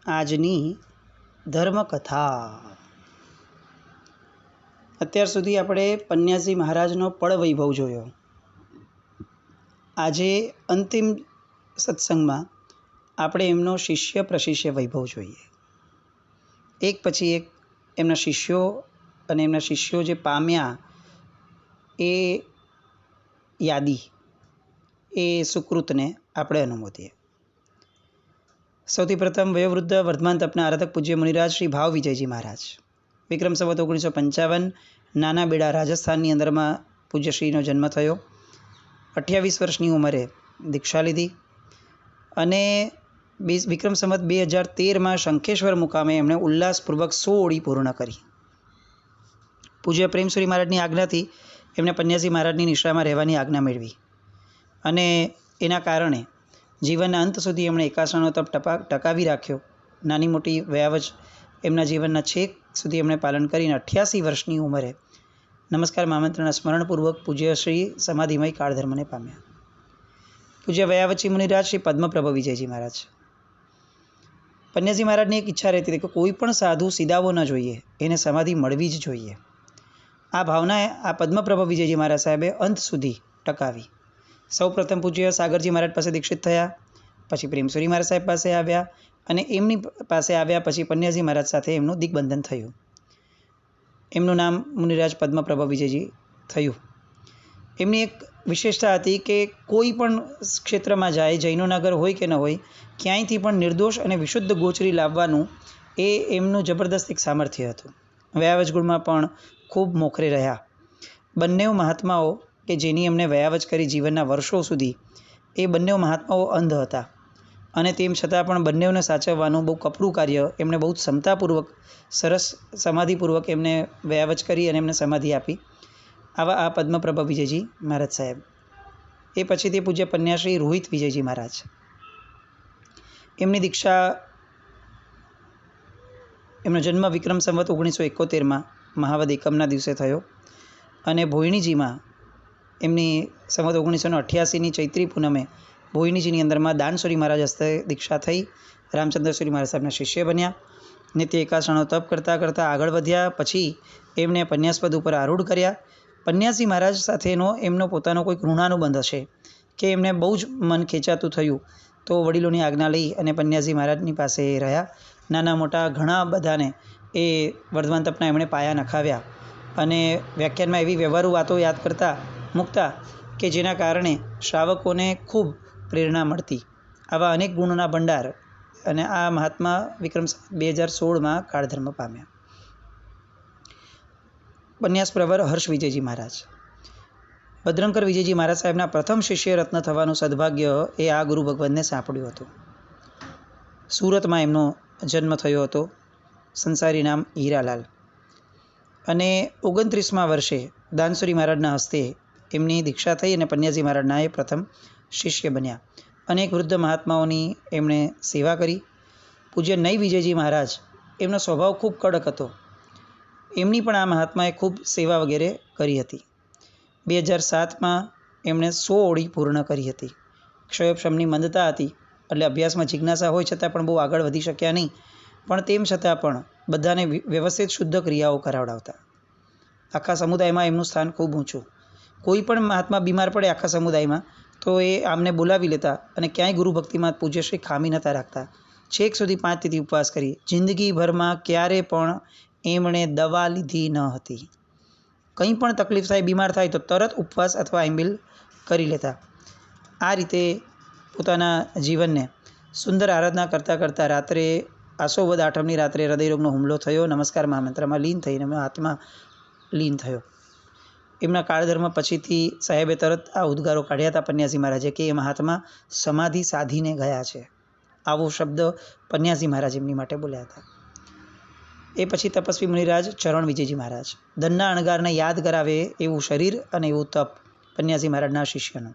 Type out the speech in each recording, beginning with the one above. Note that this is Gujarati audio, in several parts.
આજની ધર્મકથા. અત્યાર સુધી આપણે પન્યાસી મહારાજનો પળ વૈભવ જોયો. આજે અંતિમ સત્સંગમાં આપણે એમનો શિષ્ય પ્રશિષ્ય વૈભવ જોઈએ. એક પછી એક એમના શિષ્યો અને એમના શિષ્યો જે પામ્યા એ યાદી, એ સુકૃતને આપણે અનુમોદીએ. સૌથી પ્રથમ વયોવૃદ્ધ વર્ધમાન તપના આરાધક પૂજ્ય મુનિરાજ શ્રી ભાવ વિજયજી મહારાજ. વિક્રમ સંવત 1955 નાના બેડા રાજસ્થાનની અંદરમાં પૂજ્યશ્રીનો જન્મ થયો. 28 વર્ષની ઉંમરે દીક્ષા લીધી અને વિક્રમ સંવત 2013 શંખેશ્વર મુકામે એમણે ઉલ્લાસપૂર્વક 100 ઓળી પૂર્ણ કરી. પૂજ્ય પ્રેમસુરી મહારાજની આજ્ઞાથી એમણે પન્યાસી મહારાજની નિશ્રામાં રહેવાની આજ્ઞા મેળવી અને એના કારણે જીવનના અંત સુધી એમણે એકાસણનો તપ ટકાવી રાખ્યો. નાની મોટી વયાવજ એમના જીવનના છેક સુધી એમણે પાલન કરીને 88 વર્ષની ઉંમરે નમસ્કાર આમંત્રણના સ્મરણપૂર્વક પૂજ્ય શ્રી સમાધિમય કાળધર્મને પામ્યા. પૂજ્ય વયાવચી મુનિરાજ શ્રી પદ્મપ્રભ વિજયજી મહારાજ. પન્યાસી મહારાજની એક ઈચ્છા રહેતી હતી કે કોઈ પણ સાધુ સીધાવો ન જોઈએ, એને સમાધિ મળવી જ જોઈએ. આ ભાવના આ પદ્મપ્રભ વિજયજી મહારાજ સાહેબે અંત સુધી ટકાવી. સૌ પ્રથમ પૂજ્ય સાગરજી મહારાજ પાસે દીક્ષિત થયા, પછી પ્રેમસુરી મહારાજ સાહેબ પાસે આવ્યા અને એમની પાસે આવ્યા પછી પન્યાસી મહારાજ સાથે એમનું દિગ્બંધન થયું. એમનું નામ મુનિરાજ પદ્મપ્રભ વિજયજી થયું. એમની એક વિશેષતા હતી કે કોઈ પણ ક્ષેત્રમાં જાય, જૈનોના ઘર હોય કે ન હોય, ક્યાંયથી પણ નિર્દોષ અને વિશુદ્ધ ગોચરી લાવવાનું એ એમનું જબરદસ્ત એક સામર્થ્ય હતું. વયાવજ ગુણમાં પણ ખૂબ મોખરે રહ્યા. બંને મહાત્માઓ કે જેની એમણે વયાવજ કરી જીવનના વર્ષો સુધી, એ બંને મહાત્માઓ અંધ હતા અને તેમ છતાં પણ બંનેઓને સાચવવાનું બહુ કપરું કાર્ય એમણે બહુ ક્ષમતાપૂર્વક, સરસ સમાધિપૂર્વક એમને વયાવજ કરી અને એમને સમાધિ આપી. આવા આ પદ્મપ્રભ વિજયજી મહારાજ સાહેબ. એ પછી તે પૂજ્ય પન્યાશ્રી રોહિત વિજયજી મહારાજ. એમની દીક્ષા, એમનો જન્મ વિક્રમ સંવત 1971 મહાવદ એકમના દિવસે થયો અને ભોયણીજીમાં એમની સંવત 1988 ચૈત્રી પૂનમે ભોયણીજીની અંદરમાં દાનસુરી મહારાજ હસ્તે દીક્ષા થઈ. રામચંદ્રસુરી મહારાજ સાહેબના શિષ્ય બન્યા. નિત્ય એકાસણો તપ કરતાં કરતાં આગળ વધ્યા. પછી એમને પન્યાસપદ ઉપર આરૂઢ કર્યા. પન્યાસી મહારાજ સાથેનો એમનો પોતાનો કોઈક ઋણાનુબંધ હશે કે એમને બહુ જ મન ખેંચાતું થયું તો વડીલોની આજ્ઞા લઈ અને પન્યાસી મહારાજની પાસે રહ્યા. નાના મોટા ઘણા બધાને એ વર્ધમાન તપના એમણે પાયા નખાવ્યા અને વ્યાખ્યાનમાં એવી વ્યવહારુ વાતો યાદ કરતા મૂકતા કે જેના કારણે શ્રાવકોને ખૂબ પ્રેરણા મળતી. આવા અનેક ગુણોના ભંડાર અને આ મહાત્મા વિક્રમ 2016 કાળધર્મ પામ્યા. પન્યાસ પ્રવર હર્ષ વિજયજી મહારાજ. ભદ્રંકર વિજયજી મહારાજ સાહેબના પ્રથમ શિષ્ય રત્ન થવાનું સદભાગ્ય એ આ ગુરુ ભગવાનને સાંપડ્યું હતું. સુરતમાં એમનો જન્મ થયો હતો. સંસારી નામ હીરાલાલ. અને 29મા વર્ષે દાનસુરી મહારાજના હસ્તે એમની દીક્ષા થઈ અને પન્યાસી મહારાજના એ પ્રથમ શિષ્ય બન્યા. અનેક વૃદ્ધ મહાત્માઓની એમણે સેવા કરી. પૂજ્ય નઈ વિજયજી મહારાજ, એમનો સ્વભાવ ખૂબ કડક હતો. એમની પણ આ મહાત્માએ ખૂબ સેવા વગેરે કરી હતી. 2007 એમણે 100 ઓળી પૂર્ણ કરી હતી. ક્ષયોપશમની મંદતા હતી એટલે અભ્યાસમાં જિજ્ઞાસા હોય છતાં પણ બહુ આગળ વધી શક્યા નહીં. પણ તેમ છતાં પણ બધાને વ્યવસ્થિત શુદ્ધ ક્રિયાઓ કરાવડાવતા. આખા સમુદાયમાં એમનું સ્થાન ખૂબ ઊંચું. કોઈ પણ મહાત્મા બીમાર પડે આખા સમુદાયમાં તો એ આમને બોલાવી લેતા અને ક્યાંય ગુરુભક્તિમાં પૂજ્યશ્રી ખામી નહોતા રાખતા. છેક સુધી 5 તિથિ ઉપવાસ કરી. જિંદગીભરમાં ક્યારે પણ એમણે દવા લીધી ન હતી. કંઈ પણ તકલીફ થાય, બીમાર થાય તો તરત ઉપવાસ અથવા આંબિલ કરી લેતા. આ રીતે પોતાના જીવનને સુંદર આરાધના કરતાં કરતાં રાત્રે આસોવદ આઠમની રાત્રે હૃદયરોગનો હુમલો થયો. નમસ્કાર મહામંત્રમાં લીન થઈને એમનો આત્મા લીન થયો. એમના કાળધર્મ પછીથી સાહેબે તરત આ ઉદ્ગારો કાઢ્યા હતા પન્યાસી મહારાજે કે એ મહાત્મા સમાધિ સાધીને ગયા છે. આવો શબ્દ પન્યાસી મહારાજ એમની માટે બોલ્યા હતા. એ પછી તપસ્વી મુનિરાજ ચરણ વિજયજી મહારાજ. ધનના અણગારને યાદ કરાવે એવું શરીર અને એવું તપ પન્યાસી મહારાજના શિષ્યનું.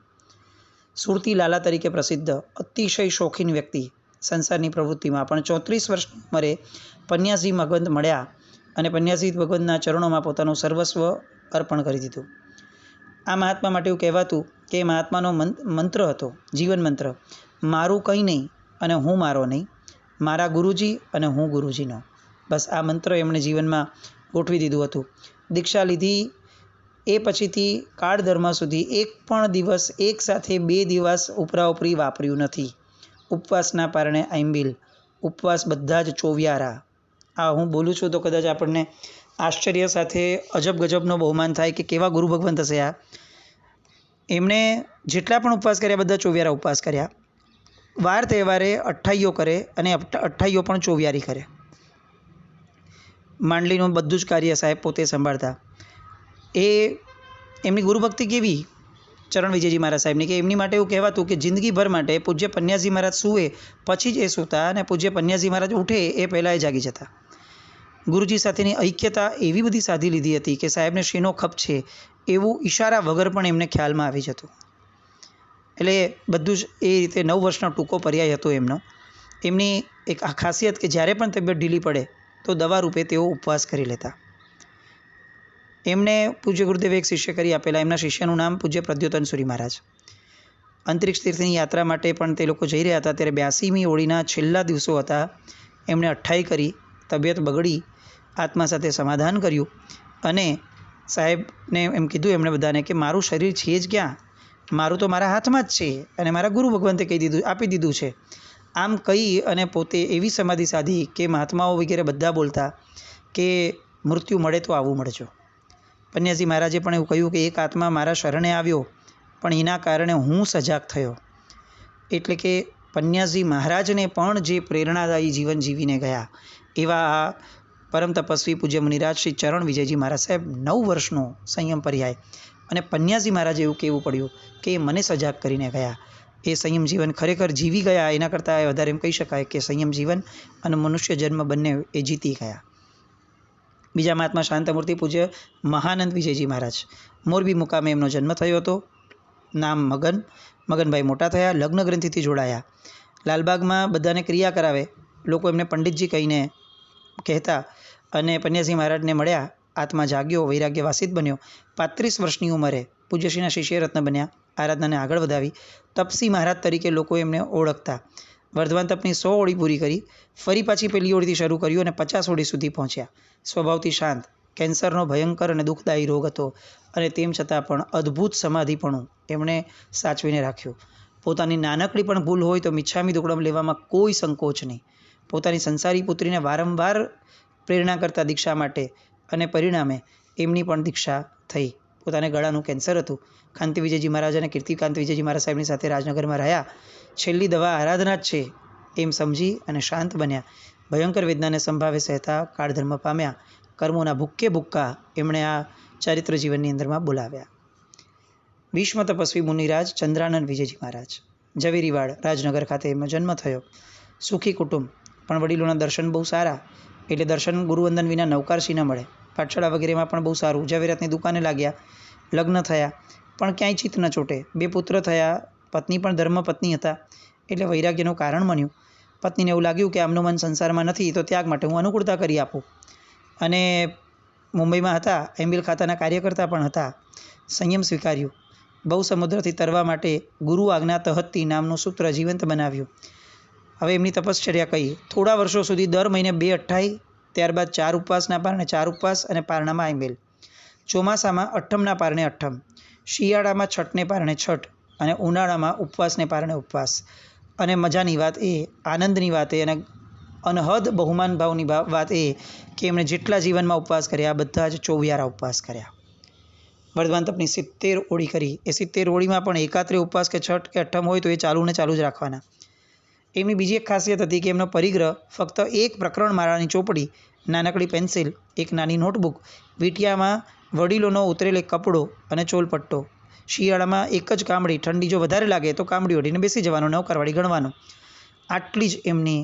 સુરતી લાલા તરીકે પ્રસિદ્ધ, અતિશય શોખીન વ્યક્તિ. સંસારની પ્રવૃત્તિમાં પણ 34 વર્ષની ઉંમરે પન્યાસી ભગવંત મળ્યા અને પન્યાસી ભગવંતના ચરણોમાં પોતાનું સર્વસ્વ અર્પણ કરી દીધું. આ મહાત્મા માટે એવું કહેવાતું કે મહાત્માનો મંત્ર હતો, જીવન મંત્ર, મારું કંઈ નહીં અને હું મારો નહીં, મારા ગુરુજી અને હું ગુરુજીનો. બસ આ મંત્ર એમણે જીવનમાં ગોઠવી દીધું હતું. દીક્ષા લીધી એ પછીથી કાળ ધર્મ સુધી એક પણ દિવસ એક સાથે 2 દિવસ ઉપરાઉપરી વાપર્યું નથી. ઉપવાસના પારણે આંબિલ, ઉપવાસ બધા જ ચોવ્યારા. આ હું બોલું છું તો કદાચ આપણને આશ્ચર્ય સાથે અજબ ગજબનો બહુમાન થાય કે કેવા ગુરુ ભગવાન થશે આ. એમણે જેટલા પણ ઉપવાસ કર્યા બધા ચોવ્યારા ઉપવાસ કર્યા. વાર તહેવારે અઠ્ઠાઈઓ કરે અને અઠ્ઠાઈઓ પણ ચોવ્યારી કરે. માંડલીનું બધું જ કાર્ય સાહેબ પોતે સંભાળતા. એ એમની ગુરુભક્તિ કેવી ચરણ વિજયજી મહારાજ સાહેબની કે એમની માટે એવું કહેવાતું કે જિંદગીભર માટે પૂજ્ય પન્યાજી મહારાજ સૂવે પછી જ એ સૂતા અને પૂજ્ય પન્યાજી મહારાજ ઉઠે એ પહેલાં એ જાગી જતા. ગુરુજી સાથેની ઐક્યતા એવી બધી સાધી લીધી હતી કે સાહેબને શેનો ખપ છે એવું ઈશારા વગર પણ એમને ખ્યાલમાં આવી જતું. એટલે બધું જ એ રીતે 9 વર્ષનો ટૂંકો પર્યાય હતો એમનો. એમની એક આ ખાસિયત કે જ્યારે પણ તબિયત ઢીલી પડે તો દવા રૂપે તેઓ ઉપવાસ કરી લેતા. એમને પૂજ્ય ગુરુદેવે એક શિષ્ય કરી આપેલા. એમના શિષ્યનું નામ પૂજ્ય પ્રદ્યોતનસુરી મહારાજ. અંતરિક્ષ તીર્થની યાત્રા માટે પણ તે લોકો જઈ રહ્યા હતા ત્યારે 82મી ઓળીના છેલ્લા દિવસો હતા. એમણે અઠ્ઠાઈ કરી, તબિયત બગડી, આત્મા સાથે સમાધાન કર્યું અને સાહેબને એમ કીધું એમણે બધાને કે મારું શરીર છે જ ક્યાં, મારું તો મારા હાથમાં જ છે અને મારા ગુરુ ભગવંતે કહી દીધું, આપી દીધું છે. આમ કહી અને પોતે એવી સમાધિ સાધી કે મહાત્માઓ વગેરે બધા બોલતા કે મૃત્યુ મળે તો આવું મળજો. પન્યાજી મહારાજે પણ એવું કહ્યું કે એક આત્મા મારા શરણે આવ્યો પણ એના કારણે હું સજાગ થયો. એટલે કે પન્યાજી મહારાજને પણ જે પ્રેરણાદાયી જીવન જીવીને ગયા એવા આ પરમ તપસ્વી પૂજ્ય મુનિરાજ શ્રી ચરણ વિજયજી મહારાજ સાહેબ 9 વર્ષનો સંયમ પર્યાય અને પન્યાજી મહારાજે એવું કહેવું પડ્યું કે એ મને સજાગ કરીને ગયા. એ સંયમ જીવન ખરેખર જીવી ગયા. એના કરતાં વધારે એમ કહી શકાય કે સંયમ જીવન અને મનુષ્ય જન્મ બંને એ જીતી ગયા. બીજા મહાત્મા શાંતમૂર્તિ પૂજ્ય મહાનંદ વિજયજી મહારાજ. મોરબી મુકામે એમનો જન્મ થયો હતો. નામ મગનભાઈ મોટા થયા, લગ્ન ગ્રંથિથી જોડાયા. લાલબાગમાં બધાને ક્રિયા કરાવે, લોકો એમને પંડિતજી કહીને કહેતા અને પન્યાજી મહારાજને મળ્યા. આત્મા જાગ્યો, વૈરાગ્ય વાસિત બન્યો. 35 વર્ષની ઉંમરે પૂજ્યશ્રીના શિષ્ય રત્ન બન્યા. આરાધનાને આગળ વધાવી. તપસી મહારાજ તરીકે લોકો એમને ઓળખતા. વર્ધમાન તપની 100 ઓળી પૂરી કરી. ફરી પાછી પહેલી ઓળીથી શરૂ કર્યું અને 50 ઓળી સુધી પહોંચ્યા. સ્વભાવથી શાંત. કેન્સરનો ભયંકર અને દુઃખદાયી રોગ હતો અને તેમ છતાં પણ અદ્ભુત સમાધિપણું એમણે સાચવીને રાખ્યું. પોતાની નાનકડી પણ ભૂલ હોય તો મિચ્છામી દુક્કડમ લેવામાં કોઈ સંકોચ નહીં. પોતાની સંસારી પુત્રીને વારંવાર પ્રેરણા કરતા દીક્ષા માટે અને પરિણામે એમની પણ દીક્ષા થઈ. પોતાને ગળાનું કેન્સર હતું. કાંતિ વિજયજી મહારાજ અને કીર્તિકાંત વિજયજી મહારાજ સાહેબની સાથે રાજનગરમાં રહ્યા. છેલ્લી દવા આરાધના જ છે એમ સમજી અને શાંત બન્યા. ભયંકર વેદનાને સંભાવે સહેતા કાળધર્મ પામ્યા. કર્મોના ભૂક્કે ભૂક્કા એમણે આ ચારિત્ર જીવનની અંદરમાં બોલાવ્યા. વિશ્વ તપસ્વી મુનિરાજ ચંદ્રાનંદ વિજયજી મહારાજ. ઝવેરીવાડ રાજનગર ખાતે એમનો જન્મ થયો. સુખી કુટુંબ પણ વડીલોના દર્શન બહુ સારા. એટલે દર્શન ગુરુવંદન વિના નવકારશી ન મળે. પાઠશાળા વગેરેમાં પણ બહુ સારું. ઝવેરાતની દુકાને લાગ્યા. લગ્ન થયા પણ ક્યાંય ચિત્ત ન ચોટે. 2 પુત્ર થયા. પત્ની પણ ધર્મપત્ની હતા એટલે વૈરાગ્યનું કારણ બન્યું. પત્નીને એવું લાગ્યું કે આમનું મન સંસારમાં નથી તો ત્યાગ માટે હું અનુકૂળતા કરી આપું. અને મુંબઈમાં હતા, એમ્બિલ ખાતાના કાર્યકર્તા પણ હતા. સંયમ સ્વીકાર્યું. બહુ સમુદ્રથી તરવા માટે ગુરુ આજ્ઞા તહત્તી નામનું સૂત્ર જીવંત બનાવ્યું. હવે એમની તપશ્ચર્યા કહી. થોડા વર્ષો સુધી દર મહિને 2 અઠ્ઠાઈ, ત્યારબાદ 4 ઉપવાસના પારણે 4 ઉપવાસ અને પારણામાં આંબેલ. ચોમાસામાં અઠ્ઠમના પારણે અઠ્ઠમ, શિયાળામાં છઠને પારણે છઠ અને ઉનાળામાં ઉપવાસને પારણે ઉપવાસ. અને મજાની વાત એ, આનંદની વાત એ અને અનહદ બહુમાન ભાવની વાત એ કે એમણે જેટલા જીવનમાં ઉપવાસ કર્યા બધા જ 24 ઉપવાસ કર્યા. વર્ધમાન તપની 70 ઓળી કરી. એ 70 ઓળીમાં પણ એકાત્રે ઉપવાસ કે છઠ કે અઠ્ઠમ હોય તો એ ચાલુ જ રાખવાના. એમની બીજી એક ખાસિયત હતી કે એમનો પરિગ્રહ ફક્ત એક પ્રકરણ માળાની ચોપડી, નાનકડી પેન્સિલ, એક નાની નોટબુક, વીંટિયામાં વડીલોનો ઉતરેલ એક કપડો અને ચોલપટ્ટો. શિયાળામાં એક જ કામળી, ઠંડી જો વધારે લાગે તો કામળી ઓઢીને બેસી જવાનું, નવકારવાળી ગણવાનું. આટલી જ એમની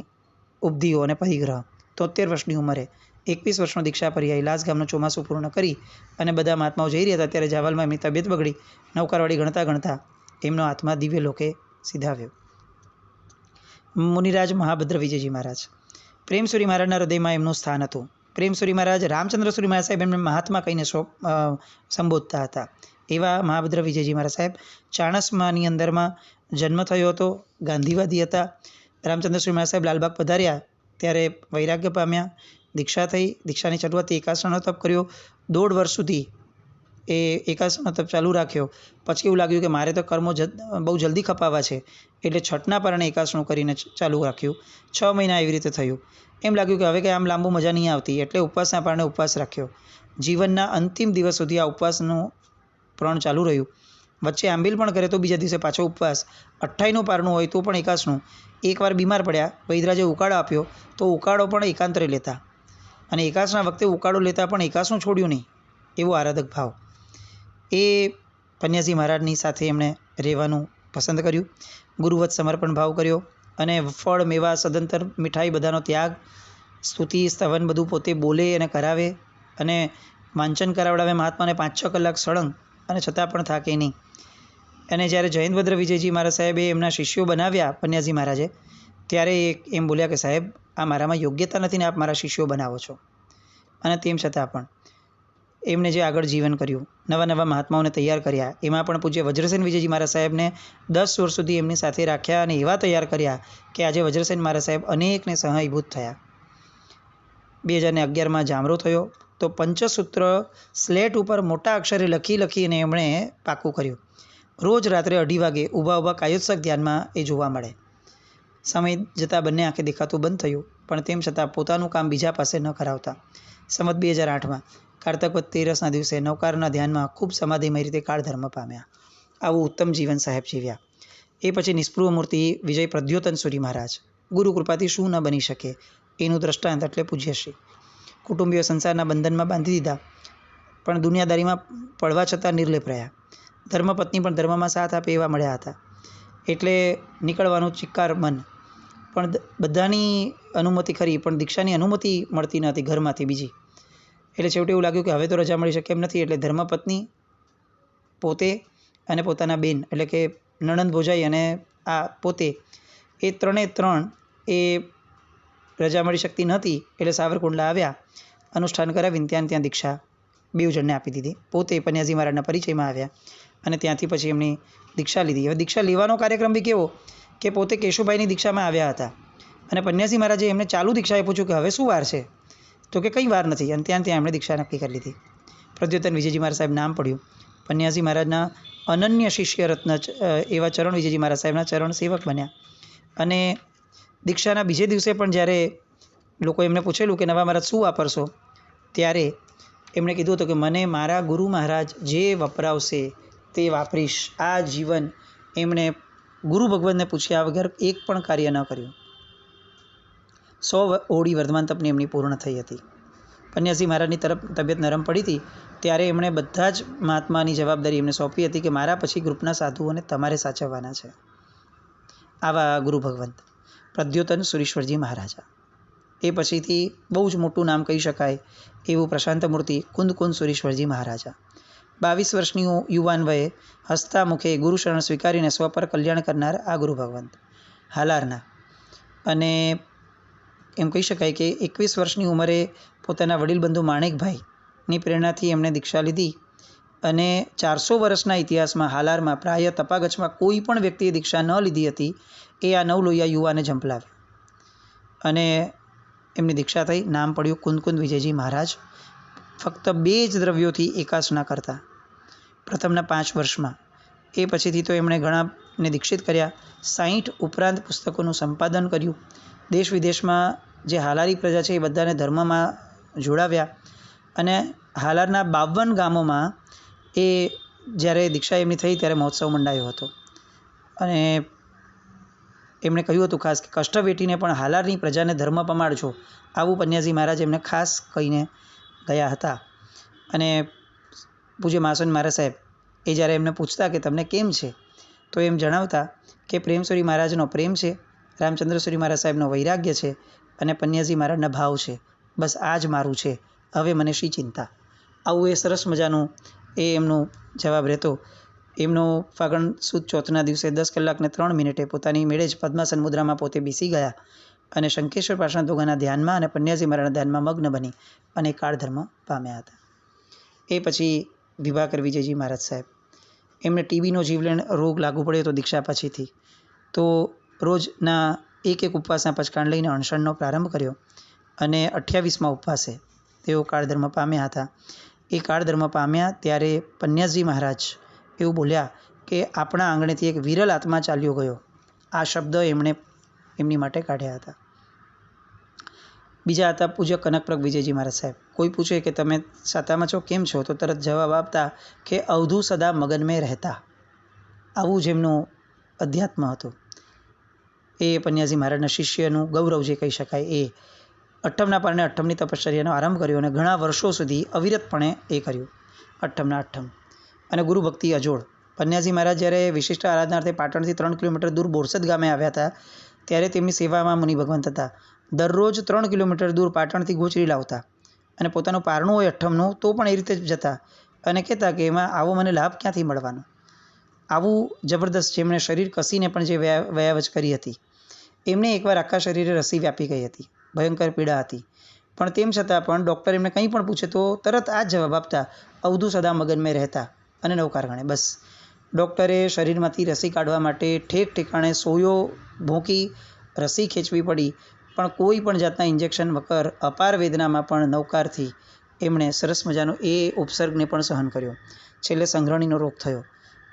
ઉપધિઓ અને પરિગ્રહ. 73 વર્ષની ઉંમરે 21 વર્ષનો દીક્ષા પર્યાય લાસ ગામનું ચોમાસું પૂર્ણ કરી અને બધા મહાત્માઓ જઈ રહ્યા હતા ત્યારે જાવલમાં એમની તબિયત બગડી. નવકારવાળી ગણતા એમનો આત્મા દિવ્ય લોકે સિધાવ્યો. મુનિરાજ મહાભદ્ર વિજયજી મહારાજ. પ્રેમસુરી મહારાજના હૃદયમાં એમનું સ્થાન હતું. પ્રેમસુરી મહારાજ રામચંદ્રસુરી મહારાજ સાહેબ એમને મહાત્મા કહીને સંબોધતા હતા. એવા મહાભદ્ર વિજયજી મહારાજ સાહેબ ચાણસ્માની અંદરમાં જન્મ થયો હતો. ગાંધીવાદી હતા. રામચંદ્રશ્રી મહારાજ સાહેબ લાલબાગ પધાર્યા ત્યારે વૈરાગ્ય પામ્યા, દીક્ષા થઈ. દીક્ષાની શરૂઆતથી એકાસનો તપ કર્યો. 1.5 વર્ષ સુધી એ એકાસનો તપ ચાલુ રાખ્યો. પછી એવું લાગ્યું કે મારે તો કર્મો બહુ જલ્દી ખપાવા છે, એટલે છઠના પારણે એકાસનું કરીને ચાલુ રાખ્યું. 6 મહિના એવી રીતે થયું. એમ લાગ્યું કે હવે કંઈ આમ લાંબુ મજા નહીં આવતી, એટલે ઉપવાસના પારણે ઉપવાસ રાખ્યો. જીવનના અંતિમ દિવસ સુધી આ ઉપવાસનું પ્રણ ચાલુ રહ્યું. વચ્ચે આંબીલ પણ કરે તો બીજા દિવસે પાછો ઉપવાસ. 28નું પારણું હોય તો પણ એકાસનું. એકવાર બીમાર પડ્યા, વૈદરાજે ઉકાળો આપ્યો તો ઉકાળો પણ એકાંતરે લેતા, અને એકાસના વખતે ઉકાળો લેતા પણ એકાસનું છોડ્યું નહીં, એવો આરાધક ભાવ. એ પન્યાસી મહારાજની સાથે એમણે રહેવાનું પસંદ કર્યું. ગુરુવત સમર્પણ ભાવ કર્યો, અને ફળ મેવા સદંતર મીઠાઈ બધાનો ત્યાગ, સ્તુતિ સ્તવન બધું પોતે બોલે અને કરાવે, અને વાંચન કરાવડાવે મહાત્માને 5-6 કલાક સળંગ, અને છતાં પણ થાકે નહીં. અને જ્યારે જયંતભદ્ર વિજયજી મહારાજ સાહેબે એમના શિષ્યો બનાવ્યા પન્યાસી મહારાજે, ત્યારે એમ બોલ્યા કે સાહેબ, આ મારામાં યોગ્યતા નથી ને આપ મારા શિષ્યો બનાવો છો. અને તેમ છતાં પણ એમને જે આગળ જીવન કર્યું, નવા નવા મહાત્માઓને તૈયાર કર્યા, એમાં પણ પૂજ્ય વજ્રસેન વિજયજી મહારાજ સાહેબને 10 વર્ષ સુધી એમની સાથે રાખ્યા અને એવા તૈયાર કર્યા કે આજે વજ્રસેન મહારાજ સાહેબ અનેકને સહાયભૂત થયા. 2011માં જામરો થયો તો પંચસૂત્ર સ્લેટ ઉપર મોટા અક્ષરે લખીને એમણે પાકું કર્યું. રોજ રાત્રે 2:30 વાગે ઊભા કાયોત્સક ધ્યાનમાં એ જોવા મળે. સમય જતાં બંને આંખે દેખાતું બંધ થયું, પણ તેમ છતાં પોતાનું કામ બીજા પાસે ન કરાવતા. સંવત 2008માં કારતક વદ 13ના દિવસે નવકારના ધ્યાનમાં ખૂબ સમાધિમય રીતે કાળધર્મ પામ્યા. આવું ઉત્તમ જીવન સાહેબ જીવ્યા. એ પછી નિસ્પૃહ મૂર્તિ વિજય પ્રદ્યોતન સુરી મહારાજ. ગુરુ કૃપાથી શું ન બની શકે એનું દ્રષ્ટાંત એટલે પૂજ્યશ્રી. કુટુંબીઓ સંસારના બંધનમાં બાંધી દીધા, પણ દુનિયાદારીમાં પડવા છતાં નિર્લેપ રહ્યા. ધર્મપત્ની પણ ધર્મમાં સાથ આપે એવા મળ્યા હતા, એટલે નીકળવાનું ચિક્કાર મન. પણ બધાની અનુમતિ ખરી, પણ દીક્ષાની અનુમતિ મળતી ન હતી ઘરમાંથી બીજી. એટલે છેવટે એવું લાગ્યું કે હવે તો રજા મળી શકે એમ નથી, એટલે ધર્મપત્ની, પોતે અને પોતાના બેન એટલે કે નણંદ ભોજાઈ અને આ પોતે, એ 3 એ રજા મળી શકતી નહોતી, એટલે સાવરકુંડલા આવ્યા. અનુષ્ઠાન કરાવીને ત્યાં દીક્ષા 2 જણને આપી દીધી. પોતે પન્યાસી મહારાજના પરિચયમાં આવ્યા અને ત્યાંથી પછી એમની દીક્ષા લીધી. હવે દીક્ષા લેવાનો કાર્યક્રમ બી કેવો કે પોતે કેશુભાઈની દીક્ષામાં આવ્યા હતા, અને પન્યાસી મહારાજે એમને ચાલુ દીક્ષાએ પૂછ્યું કે હવે શું વાર છે, તો કે કંઈ વાર નથી, અને ત્યાં એમણે દીક્ષા નક્કી કરી લીધી. પ્રદ્યોતન વિજયજી મહારાજ સાહેબ નામ પડ્યું. પન્યાસી મહારાજના અનન્ય શિષ્ય રત્ન એવા ચરણ વિજયજી મહારાજ સાહેબના ચરણ સેવક બન્યા. અને દીક્ષાના બીજે દિવસે પણ જ્યારે લોકો એમને પૂછેલું કે નવા મહારાજ શું વાપરશો, ત્યારે એમણે કીધું હતું કે મને મારા ગુરુ મહારાજ જે વપરાવશે તે વાપરીશ. આ જીવન એમણે ગુરુ ભગવંતને પૂછ્યા વગર એક પણ કાર્ય ન કર્યું. 100 ઓળી વર્ધમાન તપની એમની પૂર્ણ થઈ હતી. પન્યાસી મહારાજની તબિયત નરમ પડી હતી, ત્યારે એમણે બધા જ મહાત્માની જવાબદારી એમને સોંપી હતી કે મારા પછી ગ્રુપના સાધુઓને તમારે સાચવવાના છે. આવા ગુરુ ભગવંત પ્રદ્યોતન સુરીશ્વરજી મહારાજા. એ પછીથી બહુ જ મોટું નામ કહી શકાય એવું પ્રશાંતમૂર્તિ કુંદ સુરીશ્વરજી મહારાજા. 22 વર્ષની યુવાન વયે હસતા મુખે ગુરુ શરણ સ્વીકારીને સ્વ પર કલ્યાણ કરનાર આ ગુરુ ભગવંત હાલારના. અને એમ કહી શકાય કે 21 વર્ષની ઉંમરે પોતાના વડીલ બંધુ માણેકભાઈની પ્રેરણાથી એમણે દીક્ષા લીધી, અને 400 વર્ષના ઇતિહાસમાં હાલારમાં પ્રાય તપાગચમાં કોઈ પણ વ્યક્તિએ દીક્ષા ન લીધી હતી એ આ નવલોહિયા યુવાને ઝંપલાવ્યો, અને એમની દીક્ષા થઈ. નામ પડ્યું કુંદ વિજયજી મહારાજ. ફક્ત 2 જ દ્રવ્યોથી એકાસના કરતા પ્રથમના 5 વર્ષમાં. એ પછીથી તો એમણે ઘણાને દીક્ષિત કર્યા. 60 ઉપરાંત પુસ્તકોનું સંપાદન કર્યું. દેશ વિદેશમાં જે હાલારી પ્રજા છે એ બધાને ધર્મમાં જોડાવ્યા, અને હાલારના 52 ગામોમાં એ જ્યારે દીક્ષા એમની થઈ ત્યારે મહોત્સવ મંડાયો હતો. અને એમણે કહ્યું હતું ખાસ કે કષ્ટ વેઠીને પણ હાલારની પ્રજાને ધર્મ પમાડજો, આવું પન્યાસી મહારાજ એમને ખાસ કહીને ગયા હતા. અને પૂજ્ય માસન મહારાજ સાહેબ એ જ્યારે એમને પૂછતા કે તમને કેમ છે, તો એમ જણાવતા કે પ્રેમસુરી મહારાજનો પ્રેમ છે, રામચંદ્રસુરી મહારાજ સાહેબનો વૈરાગ્ય છે, અને પન્યાસી મહારાજના ભાવ છે. બસ આ જ મારું છે, હવે મને શી ચિંતા. આવું એ સરસ મજાનું એ એમનો જવાબ રહેતો. એમનો ફાગણ સુદ ચોથના દિવસે 10 કલાકને 3 મિનિટે પોતાની મેળે જ પદ્માસન મુદ્રામાં પોતે બેસી ગયા, અને શંકેશ્વર પાષાણ ધોગાના ધ્યાનમાં અને પન્યાસી મહારાજના ધ્યાનમાં મગ્ન બની અને કાળધર્મ પામ્યા હતા. એ પછી વિભાકર વિજયજી મહારાજ સાહેબ, એમને ટીબીનો જીવલેણ રોગ લાગુ પડ્યો હતો દીક્ષા પછીથી. તો રોજના એક ઉપવાસના પચકાણ લઈને અણસરનો પ્રારંભ કર્યો અને 28મા ઉપવાસે તેઓ કાળધર્મ પામ્યા હતા. એ કાળધર્મ પામ્યા ત્યારે પન્યાસજી મહારાજ એવું બોલ્યા કે આપણા આંગણેથી એક વિરલ આત્મા ચાલ્યો ગયો. આ શબ્દ એમણે એમની માટે કાઢ્યા હતા. બીજા હતા પૂજ્ય કનકપ્રભ વિજયજી મહારાજ સાહેબ. કોઈ પૂછે કે તમે સાતામાં છો, કેમ છો, તો તરત જવાબ આપતા કે અવધૂ સદા મગન મેં રહેતા. આવું જ એમનું અધ્યાત્મ હતું. એ પન્યાસજી મહારાજના શિષ્યનું ગૌરવ જે કહી શકાય. એ અઠ્ઠમના પારણે અઠ્ઠમની તપશ્ચર્યાનો આરંભ કર્યો અને ઘણા વર્ષો સુધી અવિરતપણે એ કર્યું અઠ્ઠમના અઠ્ઠમ. અને ગુરુભક્તિ અજોડ. પન્યાસજી મહારાજ જ્યારે વિશિષ્ટ આરાધનાર્થે પાટણથી 3 કિલોમીટર દૂર બોરસદ ગામે આવ્યા હતા ત્યારે તેમની સેવામાં મુનિ ભગવંત હતા. દરરોજ 3 કિલોમીટર દૂર પાટણથી ગોચરી લાવતા અને પોતાનું પારણું હોય અઠ્ઠમનું તો પણ એ રીતે જ જતા અને કહેતા કે એમાં આવો મને લાભ ક્યાંથી મળવાનો. આવું જબરદસ્ત જેમણે શરીર કસીને પણ જે વયાવચ કરી હતી. એમને એકવાર આખા શરીરે રસી વ્યાપી ગઈ હતી. ભયંકર પીડા હતી. પણ તેમ છતાં પણ ડૉક્ટર એમને કંઈ પણ પૂછે તો તરત આ જ જવાબ આપતા, અવધૂ સદા મગન મેં રહેતા અને નવકાર ગણે. બસ ડૉક્ટરે શરીરમાંથી રસી કાઢવા માટે ઠેક ઠેકાણે સોયો ભોંકી રસી ખેંચવી પડી, પણ કોઈ પણ જાતના ઇન્જેક્શન વગર અપાર વેદનામાં પણ નવકારથી એમણે સરસ મજાનો એ ઉપસર્ગને પણ સહન કર્યો. છેલ્લે સંઘરણીનો રોગ થયો,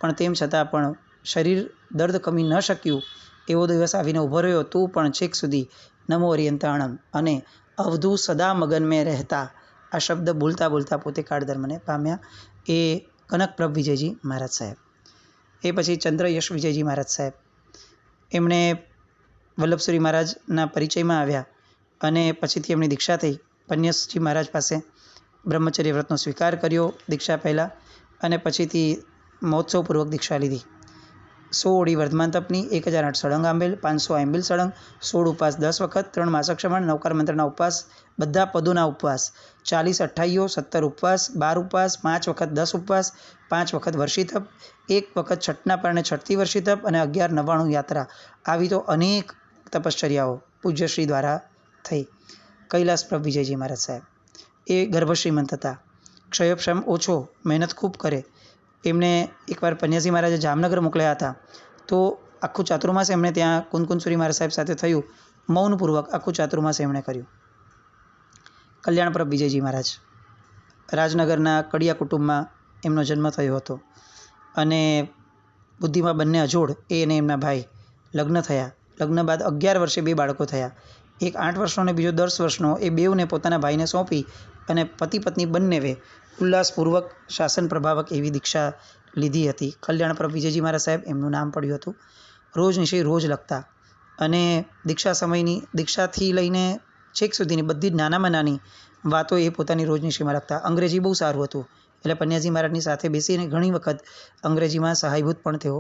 પણ તેમ છતાં પણ શરીર દર્દ કમી ન શક્યું. એવો દિવસ આવીને ઊભો રહ્યો તો પણ છેક સુધી નમો અરિયંતાણમ અને અવધૂ સદા મગન મેં રહેતા આ શબ્દ બોલતા બોલતા પોતે કાળધર્મને પામ્યા. એ કનકપ્રભ વિજયજી મહારાજ સાહેબ. એ પછી ચંદ્રયશ વિજયજી મહારાજ સાહેબ. એમણે વલ્લભસુરી મહારાજના પરિચયમાં આવ્યા અને પછીથી એમની દીક્ષા થઈ. પન્યાસજી મહારાજ પાસે બ્રહ્મચર્ય વ્રતનો સ્વીકાર કર્યો દીક્ષા પહેલાં અને પછીથી મહોત્સવપૂર્વક દીક્ષા લીધી. 100 ઓળી વર્ધમાન તપની, 1008 સળંગ આંબેલ, 500 આંબેલ સળંગ, 16 ઉપવાસ 10 વખત, 3 માસક ક્ષમણ, નવકાર મંત્રના ઉપવાસ, બધા પદોના ઉપવાસ, 40 અઠ્ઠાઈઓ, 17 ઉપવાસ, 12 ઉપવાસ, 5 વખત 10 ઉપવાસ, 5 વખત વર્ષી તપ, 1 વખત છઠના પારણે છઠથી વર્ષી તપ અને 1199 યાત્રા. આવી તો અનેક તપશ્ચર્યાઓ પૂજ્યશ્રી દ્વારા થઈ. કૈલાસપ્રભ વિજયજી મહારાજ સાહેબ. એ ગર્ભશ્રીમંત હતા. ક્ષયક્ષમ ઓછો, મહેનત ખૂબ કરે. એમને એકવાર પન્યાસજી મહારાજે જામનગર મોકલ્યા હતા તો આખું ચાતુર્માસ એમણે ત્યાં કુંદકુંદસુરી મહારાજ સાહેબ સાથે થયું. મૌનપૂર્વક આખું ચાતુર્માસ એમણે કર્યું. કલ્યાણપ્રભ વિજયજી મહારાજ. રાજનગરના કડિયા કુટુંબમાં એમનો જન્મ થયો હતો અને બુદ્ધિમાં બંને અજોડ. એ અને એમના ભાઈ લગ્ન થયા. લગ્ન બાદ 11 વર્ષે 2 બાળકો થયા. એક 8 વર્ષનો અને બીજો 10 વર્ષનો. એ બેઉને પોતાના ભાઈને સોંપી અને પતિ પત્ની બંનેવે ઉલ્લાસપૂર્વક શાસન પ્રભાવક એવી દીક્ષા લીધી હતી. કલ્યાણપ્રભ વિજયજી મહારાજ સાહેબ એમનું નામ પડ્યું હતું. રોજ નિશી રોજ લખતા અને દીક્ષા સમયની દીક્ષાથી લઈને છેક સુધીની બધી જ નાનામાં નાની વાતો એ પોતાની રોજ નિશીમાં લખતા. અંગ્રેજી બહુ સારું હતું એટલે પન્યાસજી મહારાજની સાથે બેસીને ઘણી વખત અંગ્રેજીમાં સહાયભૂત પણ તેઓ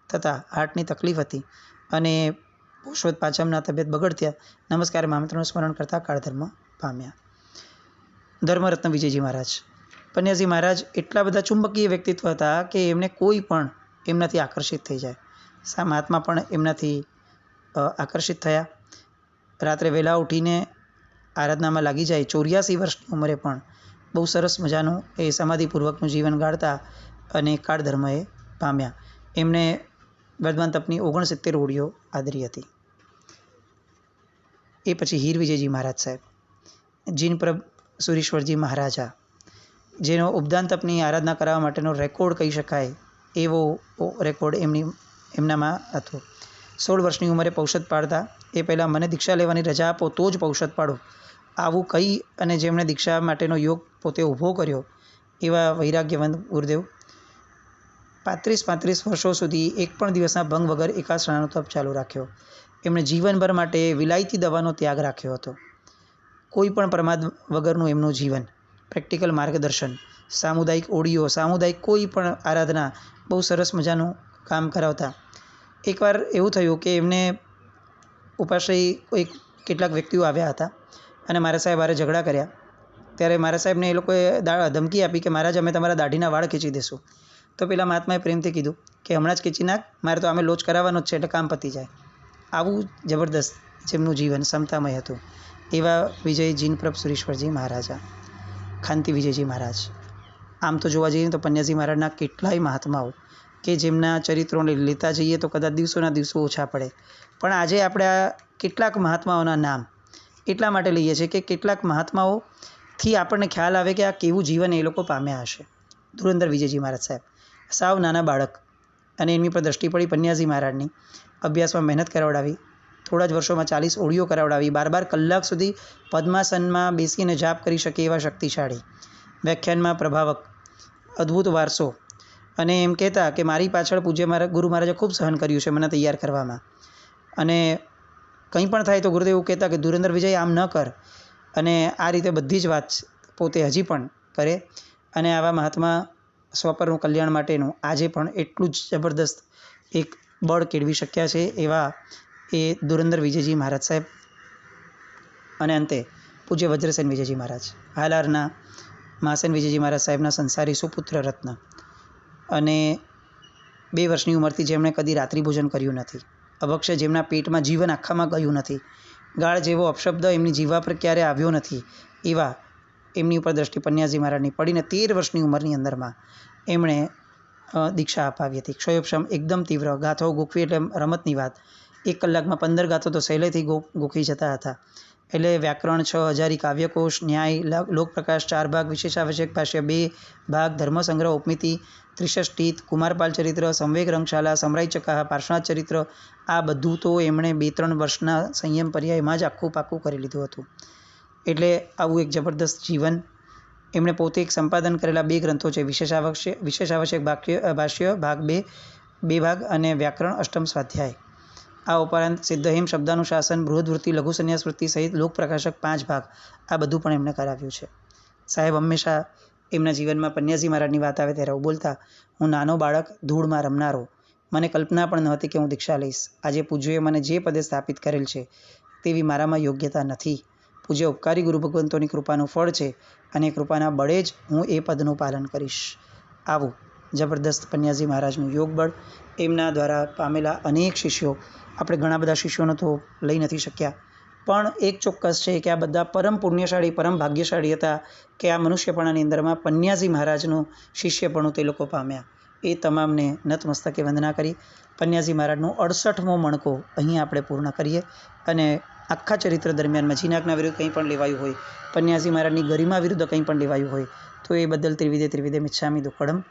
થતા. હાર્ટની તકલીફ હતી અને પુરુષોત્તમ પાંચમના તબિયત બગડત્યા નમસ્કાર મહામંત્રનું સ્મરણ કરતા કાળધર્મ પામ્યા. ધર્મરત્ન વિજયજી મહારાજ. પન્યાસજી મહારાજ એટલા બધા ચુંબકીય વ્યક્તિત્વ હતા કે એમને કોઈ પણ એમનાથી આકર્ષિત થઈ જાય. મહાત્મા પણ એમનાથી આકર્ષિત થયા. રાત્રે વહેલા ઉઠીને આરાધનામાં લાગી જાય. 84 વર્ષની ઉંમરે પણ બહુ સરસ મજાનું એ સમાધિપૂર્વકનું જીવન ગાળતા અને કાળધર્મએ પામ્યા. એમણે વર્ધમાન તપની 69 ઓળીઓ આદરી હતી. એ પછી હીર વિજયજી મહારાજ સાહેબ. જીનપ્રભ સુરીશ્વરજી મહારાજા, જેનો ઉપદાન તપની આરાધના કરવા માટેનો રેકોર્ડ કહી શકાય એવો રેકોર્ડ એમનામાં હતો. 16 વર્ષની ઉંમરે પૌષધ પાડતા. એ પહેલાં મને દીક્ષા લેવાની રજા આપો તો જ પૌષધ પાડો આવું કહી અને જેમણે દીક્ષા માટેનો યોગ પોતે ઊભો કર્યો એવા વૈરાગ્યવંત ગુરુદેવ 35 વર્ષો સુધી એક પણ દિવસના ભંગ વગર એકાસણાનો તપ ચાલુ રાખ્યો. એમણે જીવનભર માટે વિલાયતી દવાનો ત્યાગ રાખ્યો હતો. કોઈ પણ પ્રમાદ વગરનું એમનું જીવન, પ્રેક્ટિકલ માર્ગદર્શન, સામુદાયિક ઓળીઓ, સામુદાયિક કોઈ પણ આરાધના બહુ સરસ મજાનું કામ કરાવતા. એકવાર એવું થયું કે એમને ઉપાશ્રય કેટલાક વ્યક્તિઓ આવ્યા હતા અને મારા સાહેબ હારે ઝઘડા કર્યા. ત્યારે મારા સાહેબને એ લોકોએ ધમકી આપી કે મહારાજ અમે તમારા દાઢીના વાળ ખેંચી દઈશું. તો પેલા મહાત્માએ પ્રેમથી કીધું કે હમણાં જ ખેંચી નાખ, મારે તો અમે લોચ કરાવવાનો જ છે એટલે કામ પતી જાય. આવું જબરદસ્ત જેમનું જીવન સમતામય હતું એવા વિજય જીનપ્રભ સુરીશ્વરજી મહારાજા. ખાંતિ વિજયજી મહારાજ. આમ તો જોવા જઈએ તો પન્યાસજી મહારાજના કેટલાય મહાત્માઓ કે જેમના ચરિત્રોને લેતા જઈએ તો કદાચ દિવસોના દિવસો ઓછા પડે, પણ આજે આપણે આ કેટલાક મહાત્માઓના નામ એટલા માટે લઈએ છીએ કે કેટલાક મહાત્માઓથી આપણને ખ્યાલ આવે કે આ કેવું જીવન એ લોકો પામ્યા હશે. ધુરંધર વિજયજી મહારાજ સાહેબ સાવ નાના બાળક, અને એમની પર દ્રષ્ટિ પડી પન્યાજી મહારાજની. અભ્યાસમાં મહેનત કરાવડાવી, થોડા જ વર્ષોમાં 40 ઓળીઓ કરાવડાવી, 12 કલાક સુધી પદ્માસનમાં બેસીને જાપ કરી શકે એવા શક્તિશાળી, વ્યાખ્યાનમાં પ્રભાવક, અદ્ભુત વારસો. અને એમ કહેતા કે મારી પાછળ પૂજ્ય ગુરુ મહારાજે ખૂબ સહન કર્યું છે મને તૈયાર કરવામાં. અને કંઈ પણ થાય તો ગુરુદેવ એવું કહેતા કે ધુરંધર વિજય આમ ન કર, અને આ રીતે બધી જ વાત પોતે હજી પણ કરે. અને આવા મહાત્મા સ્વપરનું કલ્યાણ માટેનું આજે પણ એટલું જ જબરદસ્ત એક બળ કેળવી શક્યા છે એવા એ ધુરંધર વિજયજી મહારાજ સાહેબ. અને અંતે પૂજ્ય વજ્રસેન વિજયજી મહારાજ, હાલારના મહાસેન વિજયજી મહારાજ સાહેબના સંસારી સુપુત્ર રત્ન, અને 2 વર્ષની ઉંમરથી જેમણે કદી રાત્રિ ભોજન કર્યું નથી, અભક્ષ્ય જેમના પેટમાં જીવન આખામાં ગયું નથી, ગાળ જેવો અપશબ્દ એમની જીવા પર ક્યારે આવ્યો નથી, એવા એમની ઉપર દ્રષ્ટિ પન્યાજી મહારાજની પડીને 13 વર્ષની ઉંમરની અંદરમાં એમણે દીક્ષા અપાવી હતી. ક્ષયોપશમ એકદમ તીવ્ર, ગાથો ગોખવી એટલે રમતની વાત. 1 કલાકમાં 15 ગાથો તો સહેલેથી ગોખી જતા હતા. એટલે વ્યાકરણ 6, હજારી કાવ્યકોશ, ન્યાય, લોકપ્રકાશ 4 ભાગ, વિશેષાવશ્યક ભાષ્ય 2 ભાગ, ધર્મસંગ્રહ, ઉપમિતિ, ત્રિષષ્ટિત, કુમારપાલ ચરિત્ર, સંવેગ રંગશાલા, સમરાઈ ચકાહા, પાર્શ્વનાથ ચરિત્ર, આ બધું તો એમણે 2-3 વર્ષના સંયમ પર્યાયમાં જ આખું પાકું કરી લીધું હતું. એટલે આવું એક જબરદસ્ત જીવન. એમણે પોતે એક સંપાદન કરેલા 2 ગ્રંથો છે, વિશેષાવશ્યક ભાષ્ય ભાગ 2 ભાગ, અને વ્યાકરણ અષ્ટમ સ્વાધ્યાય. આ ઉપરાંત સિદ્ધહેમ, શબ્દાનુશાસન, બૃહદવૃત્તિ, લઘુ સંન્યાસ વૃત્તિ સહિત લોકપ્રકાશક 5 ભાગ, આ બધું પણ એમણે કરાવ્યું છે. સાહેબ હંમેશા એમના જીવનમાં પન્યાજી મહારાજની વાત આવે ત્યારે બોલતા, હું નાનો બાળક, ધૂળમાં રમનારો, મને કલ્પના પણ નહોતી કે હું દીક્ષા લઈશ. આજે પૂજ્યોએ મને જે પદે સ્થાપિત કરેલ છે તેવી મારામાં યોગ્યતા નથી. પૂજ્ય ઉપકારી ગુરુ ભગવંતોની કૃપાનું ફળ છે, અને કૃપાના બળે જ હું એ પદનું પાલન કરીશ. આવું જબરદસ્ત પન્યાજી મહારાજનું યોગબળ, એમના દ્વારા પામેલા અનેક શિષ્યો. આપણે ઘણા બધા શિષ્યોનો તો લઈ નથી શક્યા, પણ એક ચોક્કસ છે કે આ બધા પરમ પુણ્યશાળી, પરમ ભાગ્યશાળી હતા કે આ મનુષ્યપણાની અંદરમાં પન્યાજી મહારાજનું શિષ્યપણું તે લોકો પામ્યા. એ તમામને નતમસ્તકે વંદના કરી પન્યાજી મહારાજનો 68મો મણકો અહીં આપણે પૂર્ણ કરીએ. અને આખા ચરિત્ર દરમિયાનમાં જીનાકના વિરુદ્ધ કંઈ પણ લેવાયું હોય, પન્યાજી મહારાજની ગરિમા વિરુદ્ધ કંઈ પણ લેવાયું હોય તો એ બદલ ત્રિવિધે મિચ્છામિ દુક્કડમ